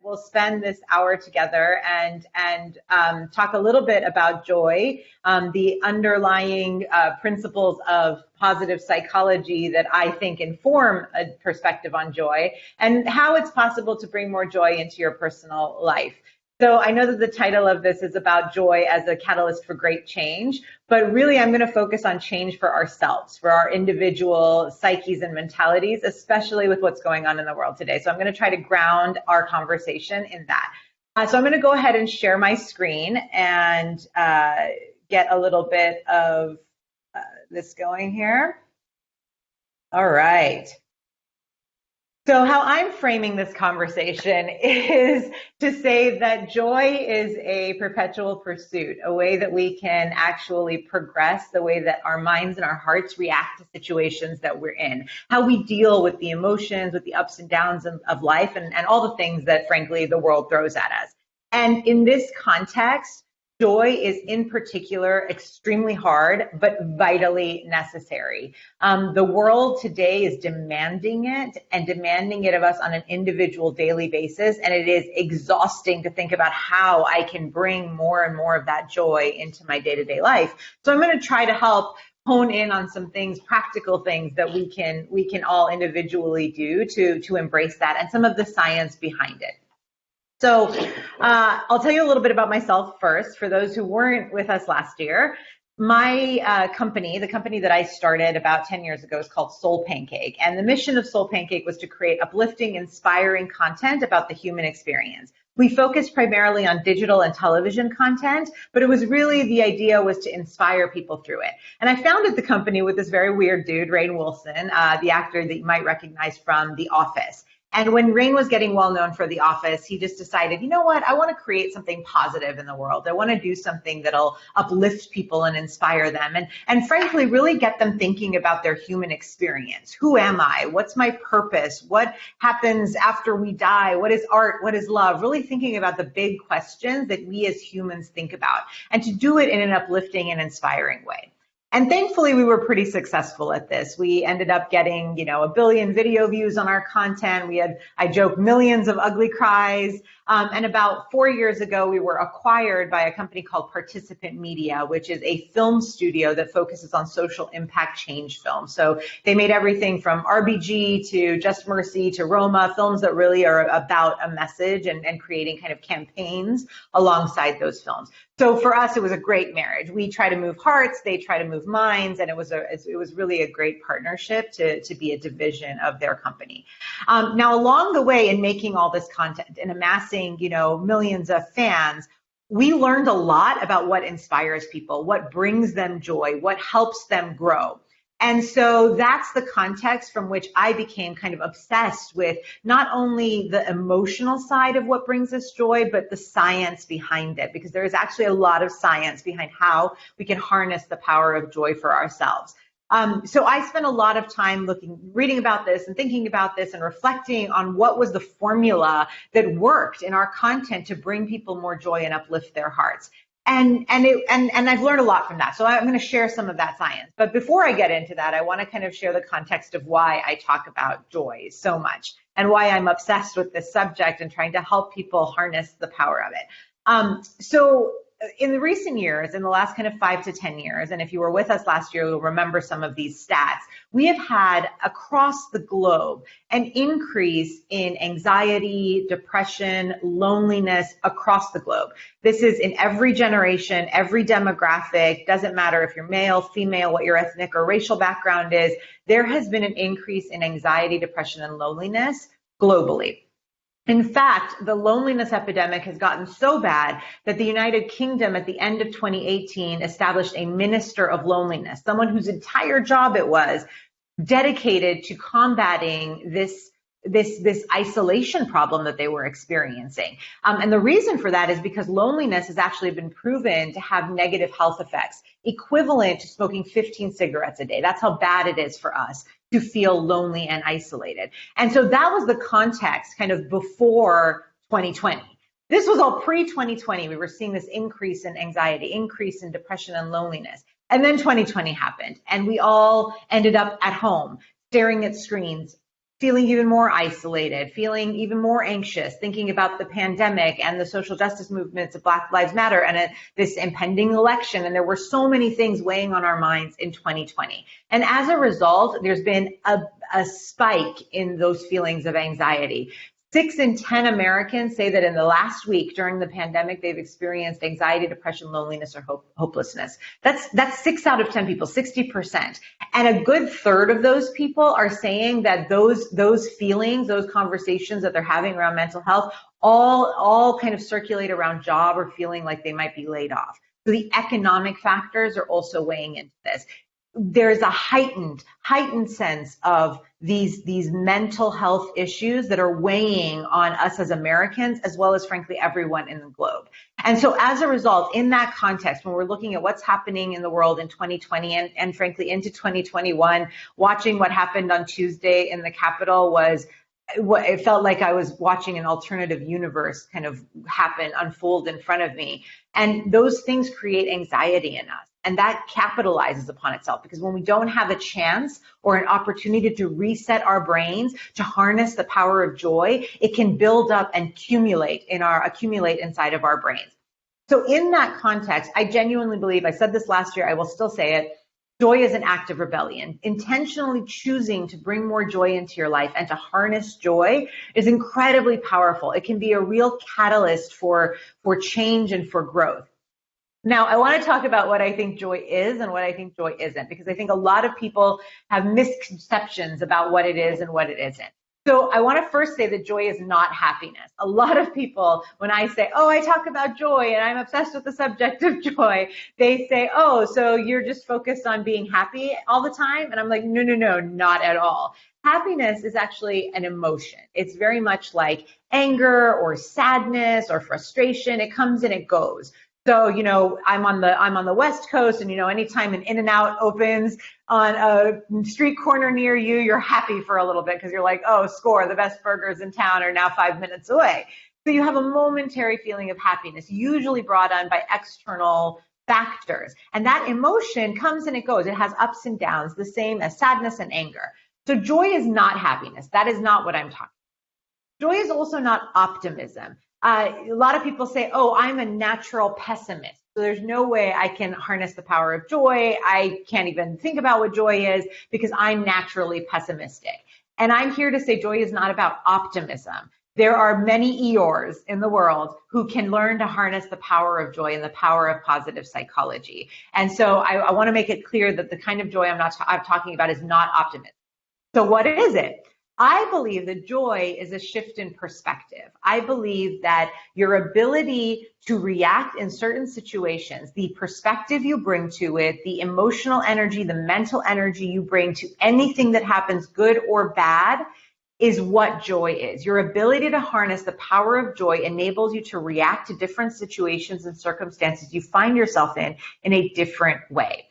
we'll spend this hour together and talk a little bit about joy, the underlying principles of positive psychology that I think inform a perspective on joy, and how it's possible to bring more joy into your personal life. So I know that the title of this is about joy as a catalyst for great change, but really I'm going to focus on change for ourselves, for our individual psyches and mentalities, especially with what's going on in the world today. So I'm going to try to ground our conversation in that. So I'm going to go ahead and share my screen and get a little bit of this going here. All right. So how I'm framing this conversation is to say that joy is a perpetual pursuit, a way that we can actually progress, the way that our minds and our hearts react to situations that we're in, how we deal with the emotions, with the ups and downs of life, and all the things that, frankly, the world throws at us. And in this context, joy is in particular extremely hard, but vitally necessary. The world today is demanding it and demanding it of us on an individual daily basis. And it is exhausting to think about how I can bring more and more of that joy into my day-to-day life. So I'm going to try to help hone in on some things, practical things that we can all individually do to embrace that, and some of the science behind it. So I'll tell you a little bit about myself first. For those who weren't with us last year, my company, the company that I started about 10 years ago, is called SoulPancake. And the mission of SoulPancake was to create uplifting, inspiring content about the human experience. We focused primarily on digital and television content, but it was really, the idea was to inspire people through it. And I founded the company with this very weird dude, Rainn Wilson, the actor that you might recognize from The Office. And when Rainn was getting well known for The Office, he just decided, you know what, I want to create something positive in the world. I want to do something that'll uplift people and inspire them. And frankly, really get them thinking about their human experience. Who am I? What's my purpose? What happens after we die? What is art? What is love? Really thinking about the big questions that we as humans think about, and to do it in an uplifting and inspiring way. And thankfully, we were pretty successful at this. We ended up getting, 1 billion video views on our content. We had, I joke, millions of ugly cries. And about 4 years ago, we were acquired by a company called Participant Media, which is a film studio that focuses on social impact change films. So they made everything from RBG to Just Mercy to Roma, films that really are about a message and creating kind of campaigns alongside those films. So for us, it was a great marriage. We try to move hearts, they try to move minds, and it was really a great partnership to be a division of their company. Now, along the way, in making all this content and amassing, millions of fans, we learned a lot about what inspires people, what brings them joy, what helps them grow. And so that's the context from which I became kind of obsessed with not only the emotional side of what brings us joy, but the science behind it, because there is actually a lot of science behind how we can harness the power of joy for ourselves. So I spent a lot of time reading about this and thinking about this and reflecting on what was the formula that worked in our content to bring people more joy and uplift their hearts. And I've learned a lot from that. So I'm going to share some of that science. But before I get into that, I want to kind of share the context of why I talk about joy so much and why I'm obsessed with this subject and trying to help people harness the power of it. So in the recent years, in the last kind of 5 to 10 years, and if you were with us last year, you'll remember some of these stats, we have had across the globe an increase in anxiety, depression, loneliness across the globe. This is in every generation, every demographic, doesn't matter if you're male, female, what your ethnic or racial background is, there has been an increase in anxiety, depression, and loneliness globally. In fact, the loneliness epidemic has gotten so bad that the United Kingdom at the end of 2018 established a minister of loneliness, someone whose entire job it was dedicated to combating this isolation problem that they were experiencing. And the reason for that is because loneliness has actually been proven to have negative health effects, equivalent to smoking 15 cigarettes a day. That's how bad it is for us to feel lonely and isolated. And so that was the context kind of before 2020. This was all pre-2020. We were seeing this increase in anxiety, increase in depression and loneliness. And then 2020 happened, and we all ended up at home, staring at screens, feeling even more isolated, feeling even more anxious, thinking about the pandemic and the social justice movements of Black Lives Matter and this impending election. And there were so many things weighing on our minds in 2020. And as a result, there's been a spike in those feelings of anxiety. 6 in 10 Americans say that in the last week during the pandemic, they've experienced anxiety, depression, loneliness, or hopelessness. That's 6 out of 10 people, 60%. And a good third of those people are saying that those feelings, those conversations that they're having around mental health, all kind of circulate around job or feeling like they might be laid off. So the economic factors are also weighing into this. There's a heightened sense of these mental health issues that are weighing on us as Americans, as well as, frankly, everyone in the globe. And so as a result, in that context, when we're looking at what's happening in the world in 2020 and frankly, into 2021, watching what happened on Tuesday in the Capitol it felt like I was watching an alternative universe kind of unfold in front of me. And those things create anxiety in us. And that capitalizes upon itself, because when we don't have a chance or an opportunity to reset our brains, to harness the power of joy, it can build up and accumulate inside of our brains. So in that context, I genuinely believe, I said this last year, I will still say it, joy is an act of rebellion. Intentionally choosing to bring more joy into your life and to harness joy is incredibly powerful. It can be a real catalyst for change and for growth. Now, I want to talk about what I think joy is and what I think joy isn't, because I think a lot of people have misconceptions about what it is and what it isn't. So I want to first say that joy is not happiness. A lot of people, when I say, oh, I talk about joy and I'm obsessed with the subject of joy, they say, oh, so you're just focused on being happy all the time? And I'm like, no, not at all. Happiness is actually an emotion. It's very much like anger or sadness or frustration. It comes and it goes. So, I'm on the West Coast, and, anytime an In-N-Out opens on a street corner near you, you're happy for a little bit because you're like, oh, score, the best burgers in town are now 5 minutes away. So you have a momentary feeling of happiness, usually brought on by external factors. And that emotion comes and it goes. It has ups and downs, the same as sadness and anger. So joy is not happiness. That is not what I'm talking about. Joy is also not optimism. A lot of people say, oh, I'm a natural pessimist, so there's no way I can harness the power of joy. I can't even think about what joy is because I'm naturally pessimistic. And I'm here to say joy is not about optimism. There are many Eeyores in the world who can learn to harness the power of joy and the power of positive psychology. And so I want to make it clear that the kind of joy I'm talking about is not optimism. So what is it? I believe that joy is a shift in perspective. I believe that your ability to react in certain situations, the perspective you bring to it, the emotional energy, the mental energy you bring to anything that happens, good or bad, is what joy is. Your ability to harness the power of joy enables you to react to different situations and circumstances you find yourself in a different way.